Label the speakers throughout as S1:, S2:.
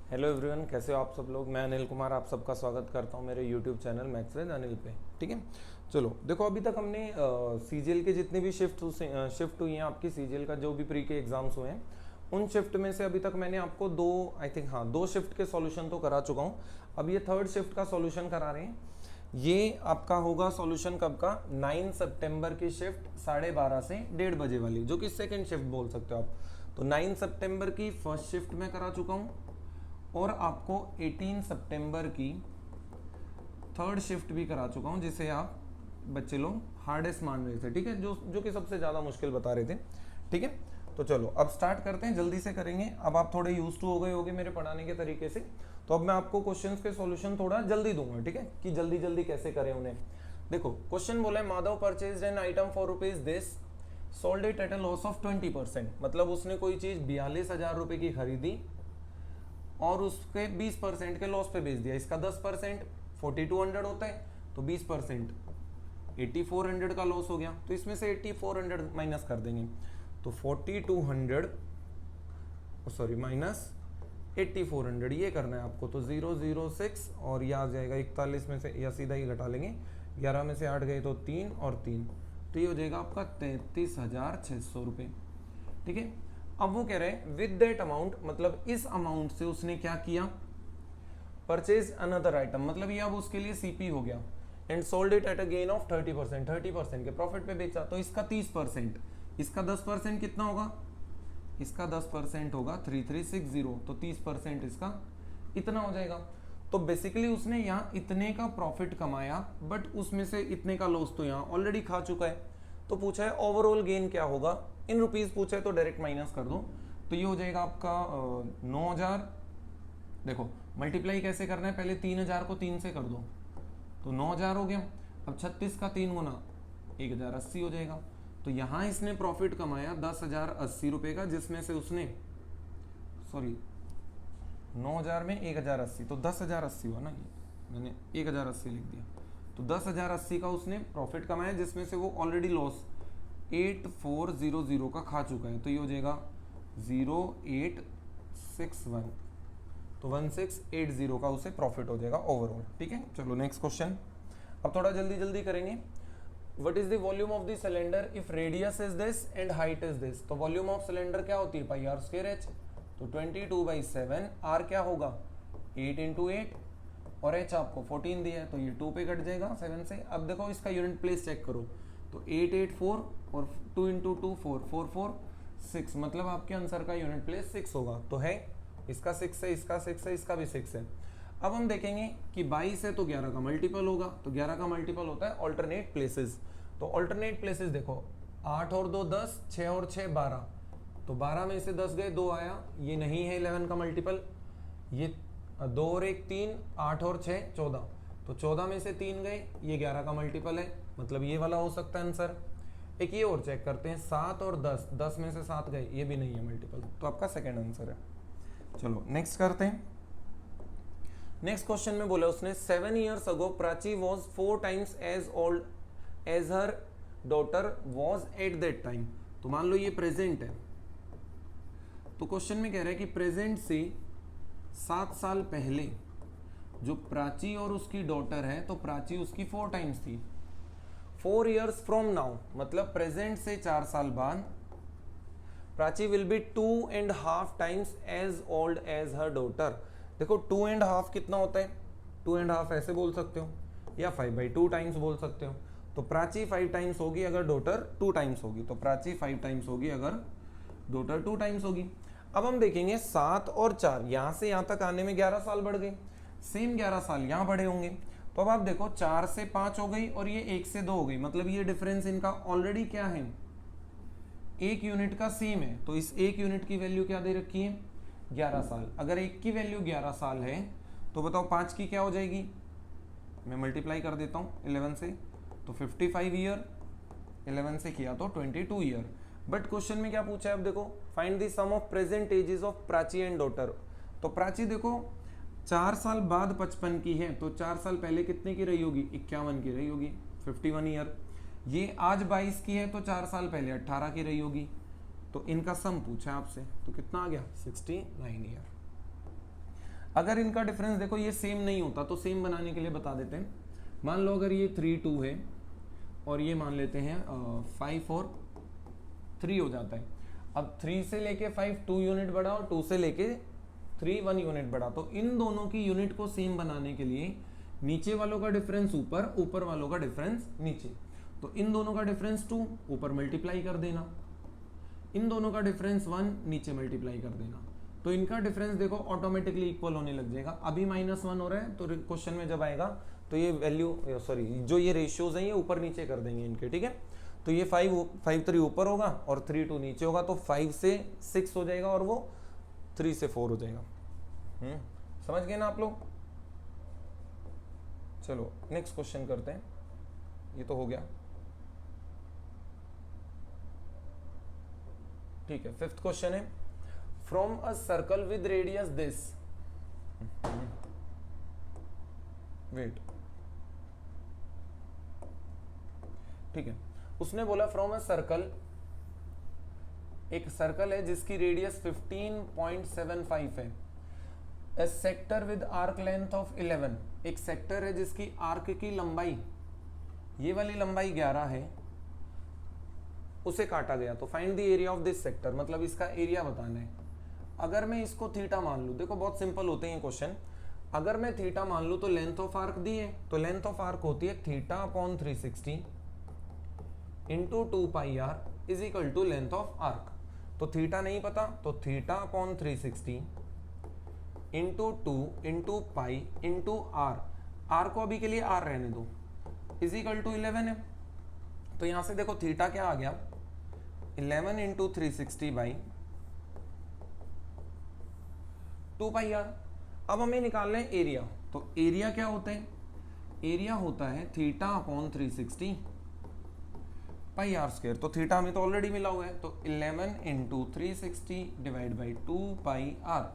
S1: Hello everyone, कैसे हो आप सब लोग। मैं अनिल कुमार आप सबका स्वागत करता हूं मेरे YouTube channel maths with Anil पे। ठीक है, चलो देखो, अभी तक हमने सीजीएल के जितने भी शिफ्ट हुई हैं, आपकी सीजीएल का जो भी प्री के एग्जाम्स हुए हैं, उन शिफ्ट में से अभी तक मैंने आपको दो शिफ्ट के सॉल्यूशन तो करा चुका हूं। अब ये थर्ड शिफ्ट का सॉल्यूशन करा रहे हैं। ये आपका होगा सॉल्यूशन कब का, 9 सितंबर की शिफ्ट 12:30 से 1:30 बजे वाली, जो कि सेकंड शिफ्ट बोल सकते हो आप। तो 9 सितंबर की फर्स्ट शिफ्ट में करा चुका हूं और आपको 18 सितंबर की थर्ड शिफ्ट भी करा चुका हूं, जिसे आप बच्चे लोग हार्डेस्ट मान रहे थे। ठीक है, जो कि सबसे ज़्यादा मुश्किल बता रहे थे। ठीक है, तो चलो अब स्टार्ट करते हैं, जल्दी से करेंगे। अब आप थोड़े यूज टू हो गए होगे मेरे पढ़ाने के तरीके से, तो अब मैं आपको क्वेश्चंस के सॉल्यूशन थोड़ा जल्दी दूंगा। ठीक है, कि जल्दी जल्दी कैसे करें उन्हें। देखो, क्वेश्चन बोला है Madhav purchase an item for rupees this, sold it at a loss of 20%। मतलब उसने कोई चीज 42,000 रुपए की खरीदी और उसके 20% के लॉस पे बेच दिया। इसका 10% 4200 होता है, तो 20% 8400 का लॉस हो गया। तो इसमें से 8400 माइनस कर देंगे, तो 4200 सॉरी माइनस 8400 ये करना है आपको। तो 006 और ये आ जाएगा 41 में से, या सीधा ही घटा लेंगे, 11 में से 8 गए तो 3 और 3, तो ये हो जाएगा आपका 33,600 रुपये। ठीक है, अब वो कह रहे हैं विद दैट अमाउंट, मतलब इस अमाउंट से उसने क्या किया, परचेज अनदर आइटम, मतलब ये अब उसके लिए सीपी हो गया, and sold it at a gain of 30%, 30% के प्रॉफिट पे बेचा। तो इसका 30%, इसका 10% कितना होगा, इसका 10% होगा 3360, तो 30% इसका इतना हो जाएगा। तो बेसिकली उसने यहाँ इतने का प्रॉफिट कमाया, बट उसमें से इतने का लॉस तो यहाँ ऑलरेडी खा चुका है। तो पूछा है ओवरऑल गेन क्या होगा, इन रुपीज पूछा है, तो डायरेक्ट माइनस कर दो। तो ये हो जाएगा आपका 9,000। देखो मल्टीप्लाई कैसे करना है, पहले 3,000 को 3 से कर दो, तो 9,000 हो गया। अब 36 का 3 गुना 1,080 हो जाएगा। तो यहाँ इसने प्रॉफिट कमाया 10,080 रुपए का, जिसमें से उसने 9,000 में 1,080, तो 10,080 हुआ ना, मैंने 1,080 लिख दिया। तो 10,080 का उसने प्रॉफिट कमाया, जिसमें से वो ऑलरेडी लॉस 8400 का खा चुका है। तो ये हो जाएगा 0861, तो 1680 का उसे प्रॉफिट हो जाएगा ओवरऑल। ठीक है, चलो नेक्स्ट क्वेश्चन। अब थोड़ा जल्दी जल्दी करेंगे। What is the volume of the cylinder if radius is this and height is this. तो वॉल्यूम ऑफ सिलेंडर क्या होती है, पाई आर स्क्वायर एच। तो 22/7, आर क्या होगा 8 × 8, और एच आपको 14 दिया है, तो ये 2 पे कट जाएगा 7 से। अब देखो इसका यूनिट प्लेस चेक करो, तो 884 और 2 × 2 4 4 4 6, मतलब आपके आंसर का यूनिट प्लेस 6 होगा। तो है इसका 6 है, इसका 6 है, इसका भी 6 है। अब हम देखेंगे कि 22 है तो 11 का मल्टीपल होगा, तो 11 का मल्टीपल होता है ऑल्टरनेट प्लेसेस। तो ऑल्टरनेट प्लेसेस देखो, 8 और 2 10, 6 और 6 12, तो 12 में से 10 गए, 2 आया, ये नहीं है 11 का मल्टीपल। ये 2 और 1 3, 8 और 6 14, तो 14 में से 3 गए, ये 11 का मल्टीपल है, मतलब ये वाला हो सकता है आंसर। एक ये और चेक करते हैं, 7 और 10, 10 में से 7 गए, ये भी नहीं है मल्टीपल, तो आपका सेकेंड आंसर है। चलो नेक्स्ट करते हैं। नेक्स्ट क्वेश्चन में बोला उसने 7 years ago Prachi was 4 times as old as her daughter was at that time. तो मान लो ये प्रेजेंट है, तो क्वेश्चन में कह रहा है कि प्रेजेंट से 7 साल पहले जो प्राची और उसकी डॉटर है, तो प्राची उसकी 4 times थी। 4 years फ्रॉम नाउ, मतलब प्रेजेंट से 4 साल बाद Prachi will be 2.5 times as old as her daughter. देखो 2.5 कितना होता है, 2.5 ऐसे बोल सकते हो, या 5/2 टाइम्स बोल सकते हो। तो प्राची 5 टाइम्स होगी अगर डॉटर 2 टाइम्स होगी, तो प्राची 5 टाइम्स होगी अगर डॉटर 2 टाइम्स होगी। अब हम देखेंगे 7 और 4, यहां से यहां तक आने में 11 साल बढ़ गए, सेम 11 साल यहां बढ़े होंगे। तो अब आप देखो 4 से 5 हो गई और ये 1 से 2 हो गई, मतलब ये डिफरेंस इनका ऑलरेडी क्या है, 1 यूनिट का सेम है। तो इस 1 यूनिट की वैल्यू क्या दे रखी है, 11 साल। अगर 1 की वैल्यू 11 साल है, तो बताओ 5 की क्या हो जाएगी, मैं मल्टीप्लाई कर देता हूँ 11 से, तो 55 ईयर, 11 से किया तो 22 ईयर। बट क्वेश्चन में क्या पूछा है, अब देखो find the sum of present ages of Prachi and daughter. तो प्राची देखो 4 साल बाद 55 की है, तो 4 साल पहले कितने की रही होगी, 51 की रही होगी, 51 ईयर। ये आज 22 की है, तो 4 साल पहले 18 की रही होगी। तो इनका सम पूछा है आपसे, तो कितना आ गया 69 ईयर। अगर इनका डिफरेंस देखो ये सेम नहीं होता तो सेम बनाने के लिए बता देते हैं। मान लो अगर ये 3 2 है और ये मान लेते हैं 5 और 3 हो जाता है। अब 3 से लेके 5 2 यूनिट बढ़ा और 2 से लेके 3 1 यूनिट बढ़ा। तो इन दोनों की यूनिट को सेम बनाने के लिए नीचे वालों का डिफरेंस ऊपर, ऊपर वालों का डिफरेंस नीचे। तो इन दोनों का डिफरेंस 2 ऊपर मल्टीप्लाई कर देना, इन दोनों का डिफरेंस 1 नीचे मल्टीप्लाई कर देना। तो इनका डिफरेंस देखो ऑटोमेटिकली इक्वल होने लग जाएगा। अभी -1 हो रहा है तो क्वेश्चन में जब आएगा तो ये वैल्यू सॉरी जो ये रेशियोज हैं ये ऊपर नीचे कर देंगे इनके, ठीक है। तो ये 5 3 ऊपर होगा और 3 2 नीचे होगा, तो 5 से 6 हो जाएगा और वो 3 से 4 हो जाएगा। समझ गए ना आप लोग? चलो नेक्स्ट क्वेश्चन करते हैं। ये तो हो गया, ठीक है। 5th क्वेश्चन है, from a circle with radius this, wait, ठीक है। उसने बोला फ्रॉम अ सर्कल, एक सर्कल है जिसकी रेडियस 15.75 है, a sector with arc length of 11, एक सेक्टर है जिसकी आर्क की लंबाई, ये वाली लंबाई 11 है, उसे काटा गया। तो find the area of this sector, मतलब इसका एरिया बताना है। अगर मैं इसको थीटा मान लूं, देखो बहुत सिंपल होते हैं क्वेश्चन। अगर मैं थीटा मान लूं तो लेंथ ऑफ आर्क दी है, तो लेंथ ऑफ आर्क होती है theta upon 360 into 2 pi r is equal to length of arc. तो थीटा नहीं पता तो theta upon 360 into 2 into pi into r, r को अभी के लिए आर रहने दो, इज इक्वल टू 11 है। तो यहां से देखो थीटा क्या आ गया, 11 इंटू 360 बाई 2 पाई आर। अब हमें निकालना है एरिया, तो एरिया क्या होता है, एरिया होता है theta upon 360 pi r square. तो थीटा हमें तो ऑलरेडी मिला हुआ है, तो 11 into 360 divide by 2 pi r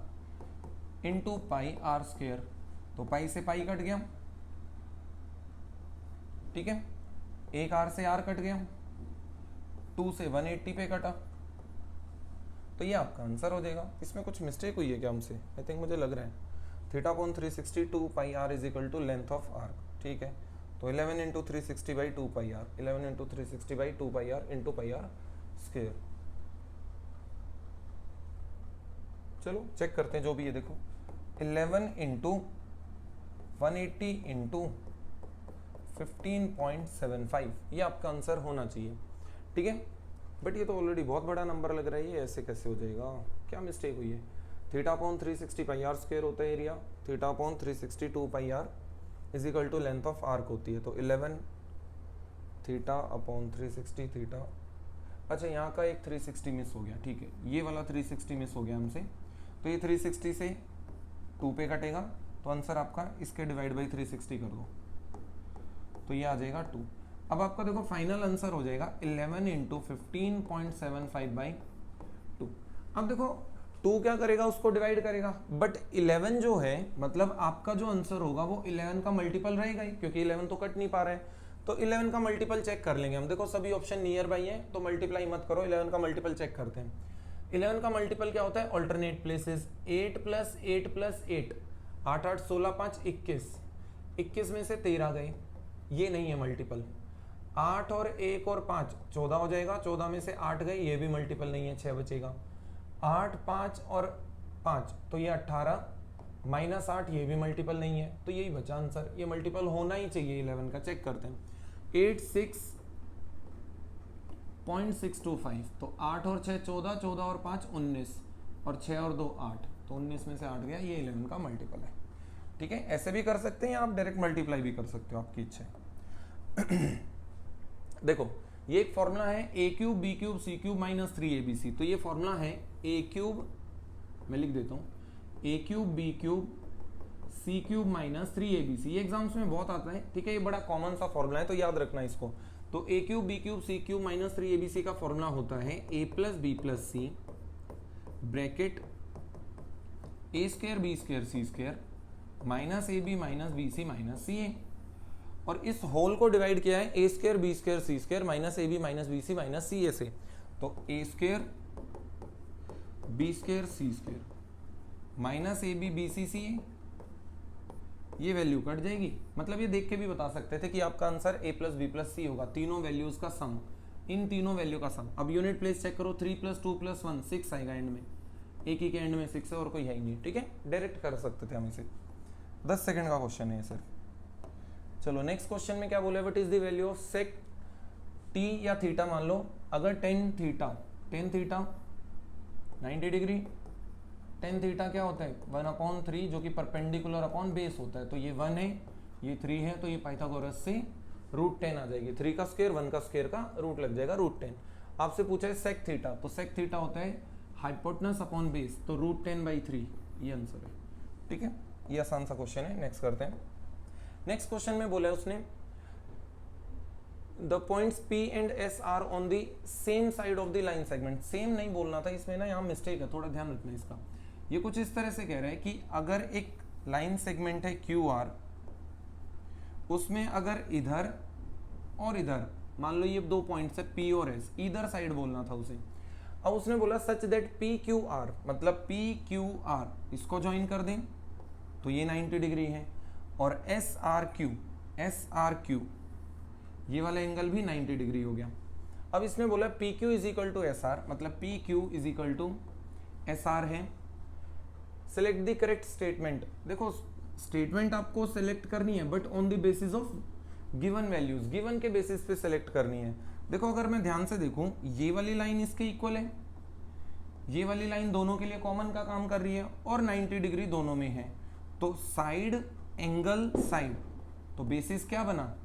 S1: into pi r square. तो पाई से पाई कट गया, ठीक है, एक आर से आर कट गया, 2 से 180 पे कटा, तो ये आपका आंसर हो जाएगा। इसमें कुछ मिस्टेक हुई है क्या हमसे? आई थिंक मुझे लग रहा है theta upon 360 2 pi r is equal to length of arc, ठीक है। तो 11 into 360 by 2 pi r, 11 into 360 by 2 pi r into pi r square. चलो चेक करते हैं जो भी है। देखो 11 इंटू 180 इंटू 15.75, ये आपका आंसर होना चाहिए, ठीक है। बट ये तो ऑलरेडी बहुत बड़ा नंबर लग रहा है, ये ऐसे कैसे हो जाएगा? क्या मिस्टेक हुई है? Theta upon 360 pi r square होता है area, theta upon 360 2 pi r is equal to length of arc होती है। तो 11 थीटा अपॉन 360 थीटा, अच्छा यहाँ का एक 360 मिस हो गया, ठीक है, ये वाला 360 मिस हो गया हमसे। तो ये 360 से 2 पे कटेगा, तो आंसर आपका इसके डिवाइड बाई 360 कर दो, तो ये आ जाएगा 2। अब आपका देखो फाइनल आंसर हो जाएगा 11 इंटू 15.75 बाई 2। अब देखो 2 क्या करेगा, उसको डिवाइड करेगा, बट 11 जो है मतलब आपका जो आंसर होगा वो 11 का मल्टीपल रहेगा ही, क्योंकि 11 तो कट नहीं पा रहा है। तो 11 का मल्टीपल चेक कर लेंगे हम। देखो सभी ऑप्शन नियर बाई है तो मल्टीप्लाई मत करो, 11 का मल्टीपल चेक करते हैं। 11 का मल्टीपल क्या होता है? ऑल्टरनेट प्लेसेस, 8 प्लस 8 प्लस 8, 8 8 16 5 21, 21 में से 13 गए, ये नहीं है मल्टीपल। 8 और 1 और 5 14 हो जाएगा, 14 में से 8 गए, ये भी मल्टीपल नहीं है, 6 बचेगा। 8 5 और 5 तो ये 18, माइनस 8 ये भी मल्टीपल नहीं है, तो यही बचा आंसर। ये मल्टीपल होना ही चाहिए 11 का, चेक करते हैं। 86.625, तो 8 और 6 14, 14 और 5 19 और 6 और 2 8, तो 19 में से 8 गया, ये 11 का मल्टीपल है, ठीक है। ऐसे भी कर सकते हैं, आप डायरेक्ट मल्टीप्लाई भी कर सकते हो, आपकी इच्छा है। देखो ये एक फॉर्मूला है a cube b cube c cube minus 3abc। तो ये फॉर्मूला है a क्यूब, मैं लिख देता हूँ, a cube b cube c cube minus 3abc। ये एग्जाम्स में बहुत आता है, ठीक है, ये बड़ा कॉमन सा फॉर्मूला है, तो याद रखना इसको। तो a cube b cube c cube minus 3abc का फॉर्मूला होता है a plus b plus c bracket a square b square c square minus ab minus bc minus ca, और इस होल को डिवाइड किया है a square b square c square minus ab minus bc minus ca से। तो a square b square c square minus A B B C C A, ये value cut जाएगी। मतलब ये देख के भी बता सकते थे कि आपका answer a plus B plus C होगा, तीनों वैल्यूज का सम, इन तीनों वैल्यू का सम। अब यूनिट प्लेस चेक करो, 3 प्लस 2 प्लस 1 6 आएगा एंड में, एक ही के एंड में 6 है और कोई है ही नहीं, ठीक है, डायरेक्ट कर सकते थे हम इसे। 10 सेकंड का क्वेश्चन है ये सिर्फ। चलो नेक्स्ट क्वेश्चन में क्या बोले, what is the value of sec T या थीटा। मान लो अगर tan theta 90 degree, tan theta क्या होता है 1/3 जो कि परपेंडिकुलर अपॉन बेस होता है, तो ये 1 है ये 3 है, तो ये पाइथागोरस से √10 आ जाएगी। 3 का स्क्वायर 1 का स्क्वायर का रूट लग जाएगा √10। आपसे पूछा है सेक थीटा, तो सेक थीटा होता है हाइपोटेनस अपॉन बेस, तो √10/3 ये आंसर है, ठीक है। ये आसान सा क्वेश्चन है। नेक्स्ट करते हैं। नेक्स्ट क्वेश्चन में बोला है उसने the points P and S are on the same side of the line segment. Same नहीं बोलना था इसमें ना, यहाँ मिस्टेक है, थोड़ा ध्यान रखना इसका। ये कुछ इस तरह से कह रहा है कि अगर एक लाइन सेगमेंट है QR, उसमें अगर इधर और इधर मान लो ये 2 पॉइंट्स है P और S, इधर साइड बोलना था उसे। अब उसने बोला सच दैट PQR, मतलब PQR इसको ज्वाइन कर दें तो ये 90 डिग्री है, और SRQ ये वाला एंगल भी 90 डिग्री हो गया। अब इसने बोला PQ is equal to SR, मतलब PQ is equal to SR है। Select the correct statement. देखो स्टेटमेंट आपको सिलेक्ट करनी है but on the basis of given values, given के बेसिस पे सिलेक्ट करनी है। देखो अगर मैं ध्यान से देखूं, ये वाली लाइन इसके इक्वल है, ये वाली लाइन दोनों के लिए कॉमन का काम कर रही है, और 90 डिग्री दोनों में है, तो साइड एंगल साइड, तो बेसिस क्या बना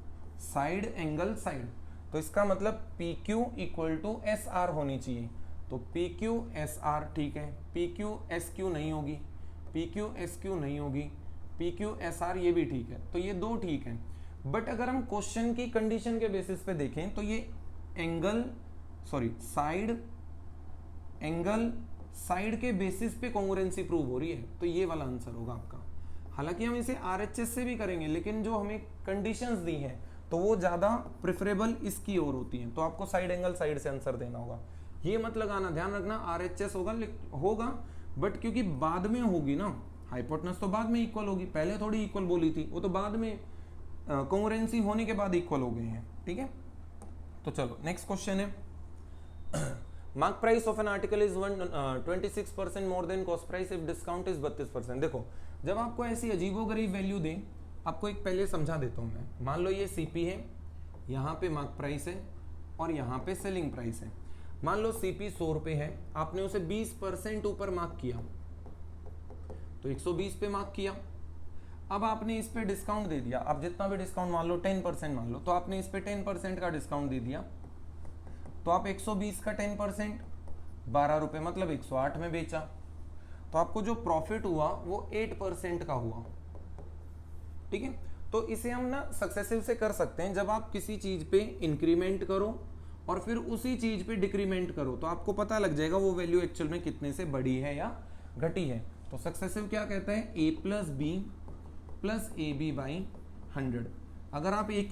S1: साइड एंगल साइड, तो इसका मतलब PQ इक्वल टू SR होनी चाहिए। तो PQ SR ठीक है, PQ SQ नहीं होगी, PQ SQ नहीं होगी, PQ SR ये भी ठीक है, तो ये दो ठीक है। बट अगर हम क्वेश्चन की कंडीशन के बेसिस पे देखें तो ये साइड एंगल साइड के बेसिस पे कॉन्ग्रुएंसी प्रूव हो रही है, तो ये वाला आंसर होगा आपका। हालांकि हम इसे RHS से भी करेंगे, लेकिन जो हमें कंडीशंस दी हैं तो वो ज़्यादा प्रेफरेबल इसकी ओर होती हैं, तो आपको साइड एंगल साइड से आंसर देना होगा। ये मत लगाना, ध्यान रखना RHS होगा बट क्योंकि बाद में होगी ना, हाइपोटेनस तो बाद में इक्वल होगी, पहले थोड़ी इक्वल बोली थी, वो तो बाद में कॉन्ग्रुएंसी होने के बाद इक्वल हो गए हैं, ठीक है। तो चलो नेक्स्ट क्वेश्चन है, mark price of an article is 26% more than cost price if discount is 32%। देखो जब आपको ऐसी अजीबोगरीब वैल्यू दें, आपको एक पहले समझा देता हूं मैं। मान लो ये CP है, यहाँ पे मार्क प्राइस है और यहाँ पे सेलिंग प्राइस है। मान लो CP 100 रुपये है, आपने उसे 20% ऊपर मार्क किया, तो 120 पे मार्क किया। अब आपने इस पे डिस्काउंट दे दिया, आप जितना भी डिस्काउंट मान लो 10% मान लो, तो आपने इस पे 10% का डिस्काउंट दे दिया, तो आप 120 का 10% 12 रुपये मतलब 108 में बेचा, तो आपको जो प्रॉफिट हुआ वो 8% का हुआ, ठीक है। तो इसे हम ना सक्सेसिव से कर सकते हैं, जब आप किसी चीज पे इंक्रीमेंट करो और फिर उसी चीज पे डिक्रीमेंट करो, तो आपको पता लग जाएगा वो वैल्यू एक्चुअल में कितने से बढ़ी है या घटी है। तो सक्सेसिव क्या कहता है, A plus B plus AB/100। अगर आप एक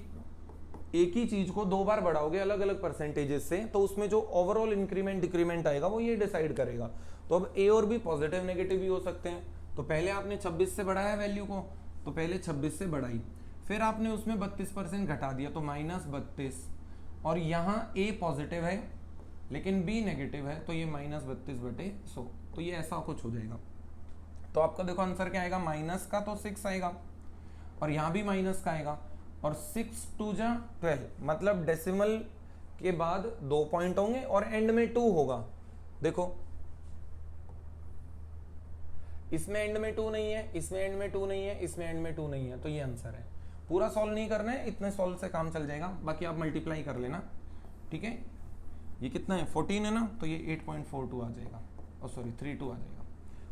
S1: ही चीज को 2 बार बढ़ाओगे अलग अलग परसेंटेजेस से, तो उसमें जो ओवरऑल इंक्रीमेंट डिक्रीमेंट आएगा वो ये डिसाइड करेगा। तो अब A और B पॉजिटिव नेगेटिव भी हो सकते हैं। तो पहले आपने 26 से बढ़ाया वैल्यू को, तो पहले 26 से बढ़ाई, फिर आपने उसमें 32% घटा दिया, तो -32, और यहाँ A पॉजिटिव है लेकिन B नेगेटिव है, तो ये -32/100, तो ये ऐसा कुछ हो जाएगा। तो आपका देखो आंसर क्या आएगा, माइनस का तो 6 आएगा और यहाँ भी माइनस का आएगा, और 6 2 जा 12, मतलब डेसिमल के बाद 2 पॉइंट होंगे और एंड में 2 होगा। देखो इसमें एंड में 2 नहीं है, इसमें एंड में 2 नहीं है, इसमें एंड में 2 नहीं है, तो ये आंसर है। पूरा सॉल्व नहीं करना है, इतने सॉल्व से काम चल जाएगा, बाकी आप मल्टीप्लाई कर लेना, ठीक है। ये कितना है 14 है ना, तो ये 8.42 आ जाएगा, और सॉरी 32 आ जाएगा।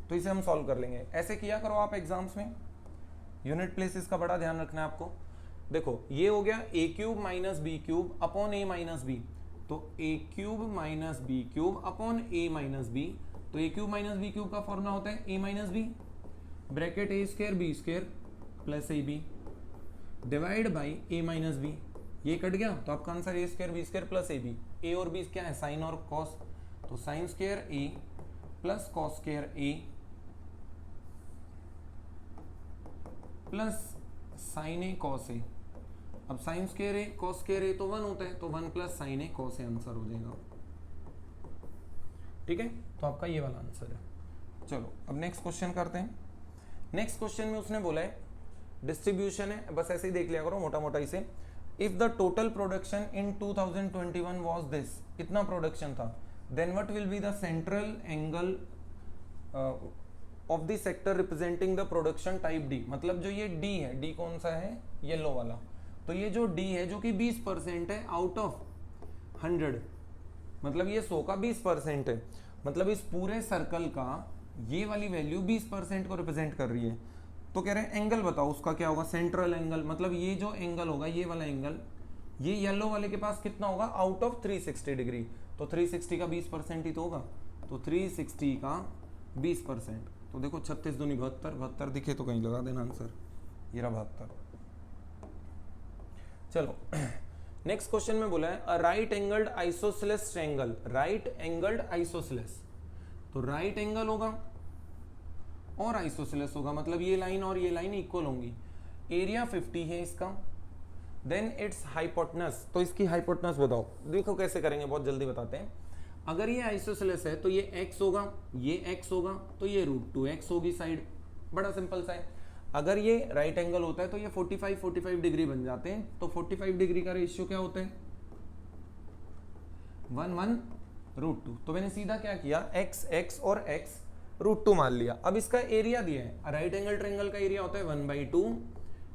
S1: तो इसे हम सॉल्व कर लेंगे। ऐसे किया करो आप एग्जाम्स में, यूनिट प्लेसेस का बड़ा ध्यान रखना है आपको। देखो ये हो गया A³ minus B³ upon A minus B, तो A³ minus B³ upon A minus B, तो A³ माइनस B³ का फॉर्मूला होता है A minus B, bracket A² B² plus AB divide by A minus B. ये cut गया तो आपका answer A² B² plus AB। A और B क्या है, साइन और कॉस, तो sine square A plus cos square A plus sine A cos A. अब sine square A cos square A तो 1 होता है, तो 1 plus sine A cos A answer हो जाएगा। ठीक है, तो आपका ये वाला आंसर है। चलो अब नेक्स्ट क्वेश्चन करते हैं। नेक्स्ट क्वेश्चन में उसने बोला है डिस्ट्रीब्यूशन है, बस ऐसे ही देख लिया करो मोटा मोटा इसे। If the total production in 2021 was this, इतना प्रोडक्शन था, then what will be the central angle of the sector representing the production type D. मतलब जो ये डी है, डी कौन सा है, येलो वाला, तो ये जो डी है जो कि 20% है आउट ऑफ 100, मतलब ये 100 का 20% है, मतलब इस पूरे सर्कल का ये वाली वैल्यू 20% को रिप्रेजेंट कर रही है। तो कह रहे हैं एंगल बताओ उसका क्या होगा, सेंट्रल एंगल, मतलब ये जो एंगल होगा, ये वाला एंगल, ये येलो वाले के पास कितना होगा, आउट ऑफ 360 डिग्री। तो 360 का 20% ही तो होगा, तो 360 का 20%, तो देखो 36 दूनी 72, 72 दिखे तो कहीं लगा देना आंसर, ये रहा 72। चलो नेक्स्ट क्वेश्चन में बोला है a right angled isosceles triangle, right angled isosceles, तो राइट एंगल होगा और आइसोसेलेस होगा, मतलब ये लाइन और ये लाइन इक्वल होंगी। एरिया 50 है इसका, देन इट्स हाइपोटेनस, तो इसकी हाइपोटेनस बताओ। देखो कैसे करेंगे, बहुत जल्दी बताते हैं। अगर ये आइसोसेलेस है तो ये x होगा, ये x होगा, तो ये √2x होगी साइड, बड़ा सिंपल सा है। अगर ये राइट एंगल होता है तो ये 45 डिग्री बन जाते हैं, तो 45 डिग्री का रेशियो क्या होता है, 1 √2। तो मैंने सीधा क्या किया, x और x √2 मान लिया। अब इसका एरिया दिया है, राइट एंगल ट्रायंगल का एरिया होता है 1/2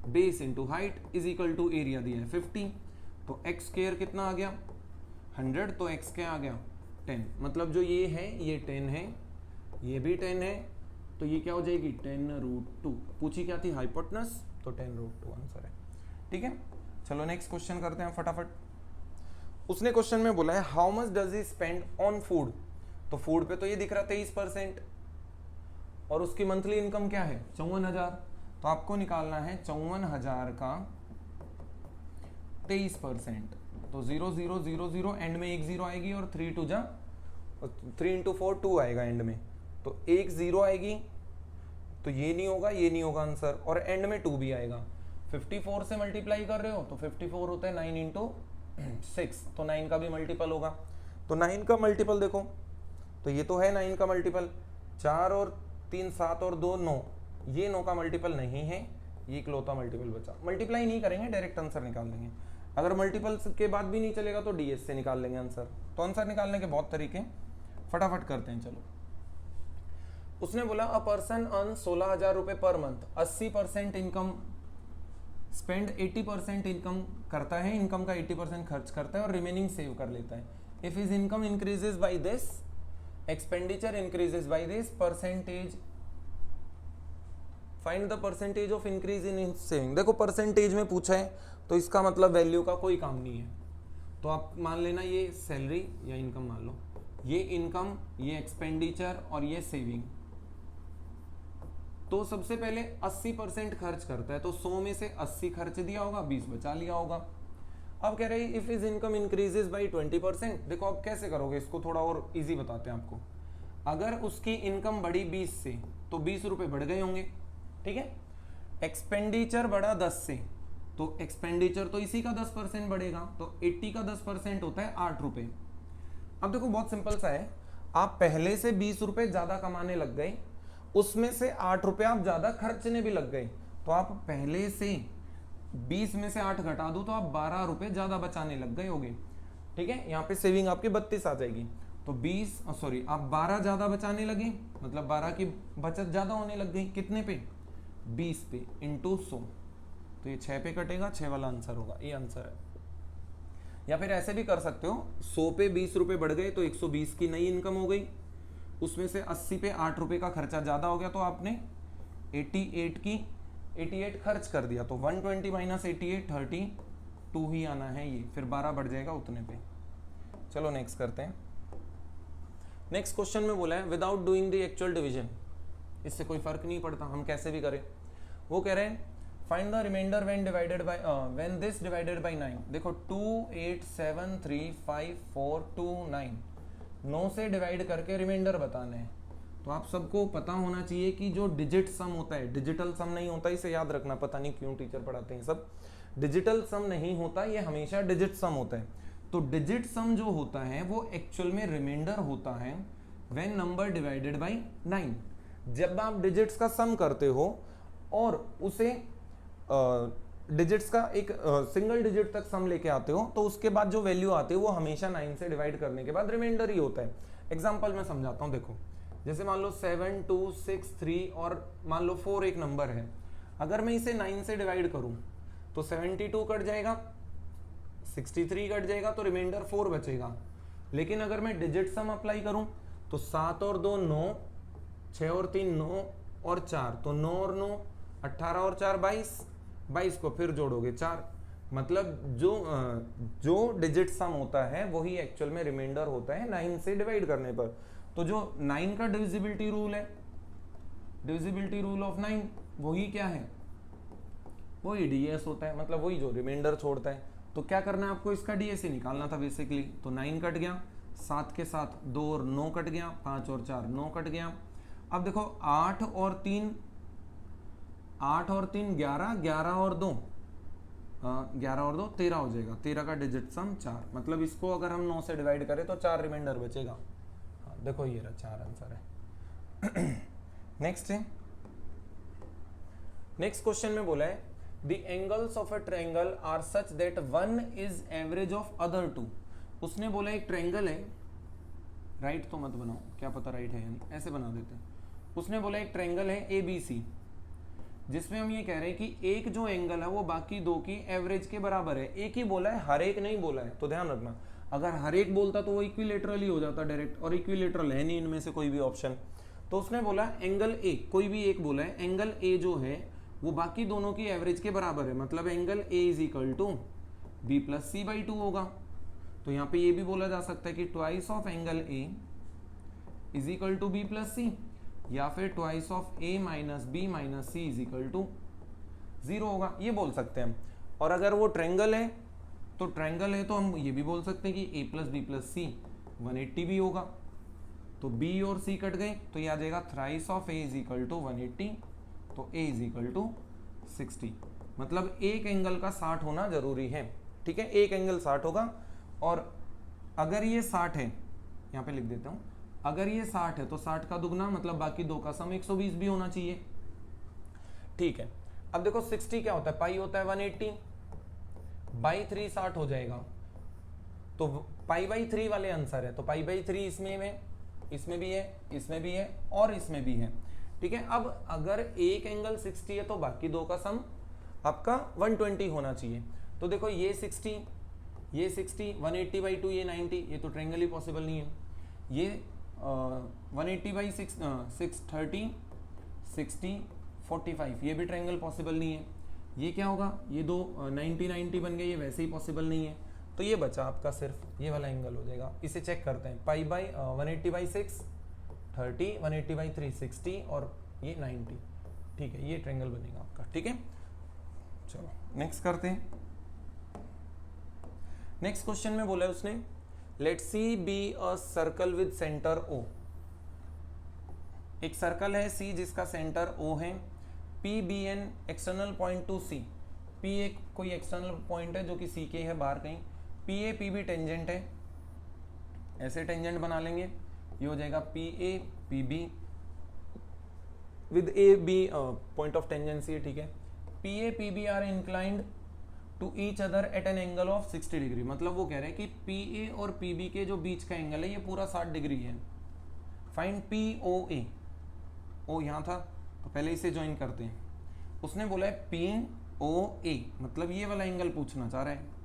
S1: base into height is equal to area दिया है 50, तो x स्क्वायर कितना आ गया 100, तो x क्या आ गया 10, मतलब जो ये है ये 10 है, ये भी 10 है, तो ये क्या हो जाएगी 10√2। पूछी क्या थी, हाइपोटेनस, तो 10√2 आंसर है। ठीक है, चलो नेक्स्ट क्वेश्चन करते हैं फटाफट। उसने क्वेश्चन में बोला है how much does he spend on food, तो फूड पे तो ये दिख रहा 23%, और उसकी मंथली इनकम क्या है 54,000, तो आपको निकालना है 54,000 का 23%, तो 0 0 0 0 एंड में एक 0 आएगी, और 3 2 जा 3 × 4 2 आएगा एंड में, तो एक 0 आएगी, तो ये नहीं होगा, ये नहीं होगा आंसर, और एंड में 2 भी आएगा। 54 से मल्टीप्लाई कर रहे हो तो 54 होता है 9 × 6, तो 9 का भी मल्टीपल होगा, तो 9 का मल्टीपल देखो, तो ये तो है 9 का मल्टीपल, 4 और 3 7 और 2 9, ये 9 का मल्टीपल नहीं है, ये इकलौता मल्टीपल बचा। मल्टीप्लाई नहीं करेंगे, डायरेक्ट आंसर निकाल देंगे। अगर मल्टीपल के बाद भी नहीं चलेगा तो डीएस से निकाल लेंगे आंसर। तो आंसर निकालने के बहुत तरीके, फटाफट करते हैं। चलो, उसने बोला अ पर्सन अर्न 16,000 रुपए per month, 80% income spend 80% income करता है, इनकम का 80% खर्च करता है और रिमेनिंग सेव कर लेता है। If his income increases by this, expenditure increases by this percentage, find the percentage of increase in saving. देखो परसेंटेज में पूछा है तो इसका मतलब वैल्यू का कोई काम नहीं है, तो आप मान लेना ये सैलरी या इनकम मान लो, ये इनकम, ये एक्सपेंडिचर और ये सेविंग। तो सबसे पहले 80% खर्च करता है, तो 100 में से 80 खर्च दिया होगा, 20 बचा लिया होगा। अब कह रहे हैं if is income increases by 20%। देखो अब कैसे करोगे इसको, थोड़ा और इजी बताते हैं आपको। अगर उसकी इनकम बढ़ी 20 से तो 20 रुपए बढ़ गए होंगे, ठीक है। एक्सपेंडिचर बढ़ा 10 से तो एक्सपेंडिचर तो इसी का 10% बढ़ेगा, तो 80 का 10% होता है 8 रुपए। अब देखो बहुत सिंपल सा है, आप पहले से 20 रुपए ज्यादा कमाने लग गए, उसमें से 8 रुपए आप ज्यादा खर्चने भी लग गए, तो आप पहले से 20 में से 8 घटा दो तो आप 12 रुपए ज्यादा बचाने लग गए होगे, ठीक है। यहाँ पे सेविंग आपकी 32 आ जाएगी, तो आप 12 ज्यादा बचाने लगे, मतलब 12 की बचत ज्यादा होने लग गई। कितने पे, 20 पे इंटू 100, तो ये 6 पे कटेगा, 6 वाला आंसर होगा, ये आंसर है। या फिर ऐसे भी कर सकते हो, 100 पे 20 रुपए बढ़ गए तो 120 की नई इनकम हो गई, उसमें से 80 पे 8 रुपए का खर्चा ज्यादा हो गया, तो आपने 88 खर्च कर दिया, तो 120 माइनस 88 32 ही आना है ये, फिर 12 बढ़ जाएगा उतने पे। चलो नेक्स्ट करते हैं। नेक्स्ट क्वेश्चन में बोला है without doing the actual division, इससे कोई फर्क नहीं पड़ता, हम कैसे भी करें। वो कह रहे हैं find the remainder when divided by when this divided by 9। देखो 2 8 7 3 5 4 2 9, 9 से डिवाइड करके रिमाइंडर बताना है, तो तो आप सबको पता होना चाहिए कि जो डिजिट सम होता है, डिजिटल सम नहीं होता, इसे याद रखना, पता नहीं क्यों टीचर पढ़ाते हैं सब, डिजिटल सम नहीं होता, ये हमेशा डिजिट सम होता है। तो डिजिट सम जो होता है वो एक्चुअल में रिमाइंडर होता है व्हेन नंबर डिवाइडेड बाय 9। जब आप डिजिट्स का सम करते हो और उसे डिजिट्स का एक सिंगल डिजिट तक सम लेके आते हो, तो उसके बाद जो वैल्यू आती है वो हमेशा 9 से डिवाइड करने के बाद रिमाइंडर ही होता है। एग्जांपल मैं समझाता हूँ, देखो जैसे मान लो 7 2 6 3 और मान लो 4 एक नंबर है, अगर मैं इसे 9 से डिवाइड करूं तो 72 कट जाएगा, 63 कट जाएगा, तो रिमाइंडर 4 बचेगा। लेकिन अगर मैं डिजिट सम अप्लाई करूं तो 7 और 2 9, 6 और 3 9 और 4, तो 9 और 9 18 और 4 22, 22 को फिर जोड़ोगे 4, मतलब जो डिजिट सम होता है वही एक्चुअल में रिमाइंडर होता है 9 से डिवाइड करने पर। तो जो 9 का डिविजिबिलिटी रूल है, डिविजिबिलिटी रूल ऑफ 9, वही क्या है, वही डीएस होता है, मतलब वही जो रिमाइंडर छोड़ता है। तो क्या करना है आपको, इसका डीएस ही निकालना था बेसिकली। तो 9 कट गया, 7 के साथ 2 और 9 कट गया, 5 और 4 9 कट गया। अब देखो 8 और 3 11, 11 और 2 11 और 2 13 हो जाएगा, 13 का डिजिट सम 4, मतलब इसको अगर हम 9 से डिवाइड करें तो 4 रिमाइंडर बचेगा। हाँ देखो ये रहा 4 आंसर है। नेक्स्ट है, नेक्स्ट क्वेश्चन में बोला है the angles of a triangle are such that one is average of other two. उसने बोला एक ट्रायंगल है, राइट तो मत बनाओ, क्या पता राइट है या नहीं, ऐसे बना देते हैं। उसने बोला एक ट्रायंगल है ABC, जिसमें हम ये कह रहे हैं कि एक जो एंगल है वो बाकी दो की एवरेज के बराबर है। एक ही बोला है, हर एक नहीं बोला है, तो ध्यान रखना, अगर हर एक बोलता तो वो इक्विलेटरल ही हो जाता डायरेक्ट, और इक्विलेटरल है नहीं इनमें से कोई भी ऑप्शन। तो उसने बोला एंगल ए, कोई भी एक बोला है, एंगल ए जो है वो बाकी दोनों की एवरेज के बराबर है, मतलब angle A is equal to B plus C by 2 होगा। तो यहाँ पे ये भी बोला जा सकता है कि twice of angle A is equal to B plus C, या फिर twice of A minus B minus C is equal to 0 होगा, ये बोल सकते हैं हम। और अगर वो ट्रायंगल है तो ट्रायंगल है तो हम ये भी बोल सकते हैं कि ए प्लस बी प्लस सी 180 भी होगा। तो बी और सी कट गए तो ये आ जाएगा thrice of A is equal to 180, तो ए इज इक्वल टू 60, मतलब एक एंगल का 60 होना जरूरी है। ठीक है, एक एंगल 60 होगा, और अगर ये 60 है, यहाँ पे लिख देता हूं, अगर ये 60 है तो 60 का दुगना मतलब बाकी दो का सम 120 भी होना चाहिए। ठीक है, अब देखो 60 क्या होता है, पाई होता है 180 बाई 3 60 हो जाएगा, तो पाई बाई 3 वाले आंसर है, तो पाई बाई 3 इसमें है, इसमें भी है, इसमें भी है और इसमें भी है। ठीक है, अब अगर एक एंगल 60 है तो बाकी दो का सम आपका 120 होना चाहिए। तो देखो ये 60 180 बाई 2 ये 90, ये तो ट्रायंगल ही पॉसिबल नहीं है। ये 180 बाई 630 60 45 ये भी ट्रायंगल पॉसिबल नहीं है। ये क्या होगा, ये दो 90 90 बन गए, ये वैसे ही पॉसिबल नहीं है। तो ये बचा आपका सिर्फ ये वाला एंगल हो जाएगा। इसे चेक करते हैं, पाई बाई 180 बाई 6 30, 180 बाई 3 60 और ये 90। ठीक है, ये ट्रायंगल बनेगा आपका। ठीक है, चलो नेक्स्ट करते हैं। नेक्स्ट क्वेश्चन में बोला है उसने let C be a circle with centre O। एक सर्कल है C जिसका सेंटर O है, P be an external point to C। P एक कोई एक्सटर्नल पॉइंट है जो कि C के है बाहर कहीं, P A P B tangent है, ऐसे टेंजेंट बना लेंगे, ये हो जाएगा P A P B with A B point of tangency है। ठीक है, P A P B are inclined to each other at an angle of 60 degree, मतलब वो कह रहे हैं कि पी ए और पी बी के जो बीच का एंगल है ये पूरा 60 डिग्री है। फाइंड पी ओ ए, ओ यहाँ था तो पहले इसे ज्वाइन करते हैं। उसने बोला है पी ओ ए, मतलब ये वाला एंगल पूछना चाह रहा है।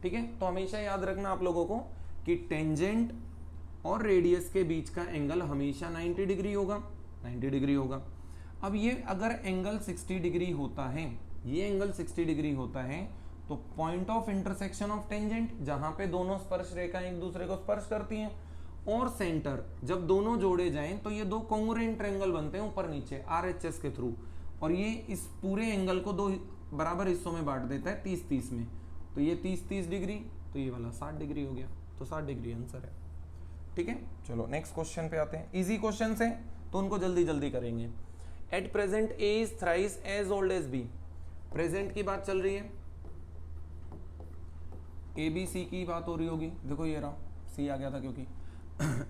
S1: ठीक है, तो हमेशा याद रखना आप लोगों को कि टेंजेंट और रेडियस के बीच का एंगल हमेशा 90 डिग्री होगा, 90 डिग्री होगा। अब ये अगर एंगल 60 डिग्री होता है, ये एंगल 60 डिग्री होता है, तो point of intersection of tangent जहां पे दोनों स्पर्श रेखा एक दूसरे को स्पर्श करती हैं, और सेंटर जब दोनों जोड़े जाएं तो ये दो कॉन्ग्रुएंट ट्रायंगल बनते हैं ऊपर नीचे RHS के थ्रू, और ये इस पूरे एंगल को दो बराबर हिस्सों में बांट देता है 30-30 में। तो ये 30-30 डिग्री, तो ये वाला 60 डिग्री हो गया, तो 60 डिग्री आंसर है। ठीक है, चलो नेक्स्ट क्वेश्चन पे आते हैं। इजी क्वेश्चन है तो उनको जल्दी जल्दी करेंगे। At present A is thrice as old as B, present की बात चल रही है, ए बी सी की बात हो रही होगी, देखो ये रहा, सी आ गया था क्योंकि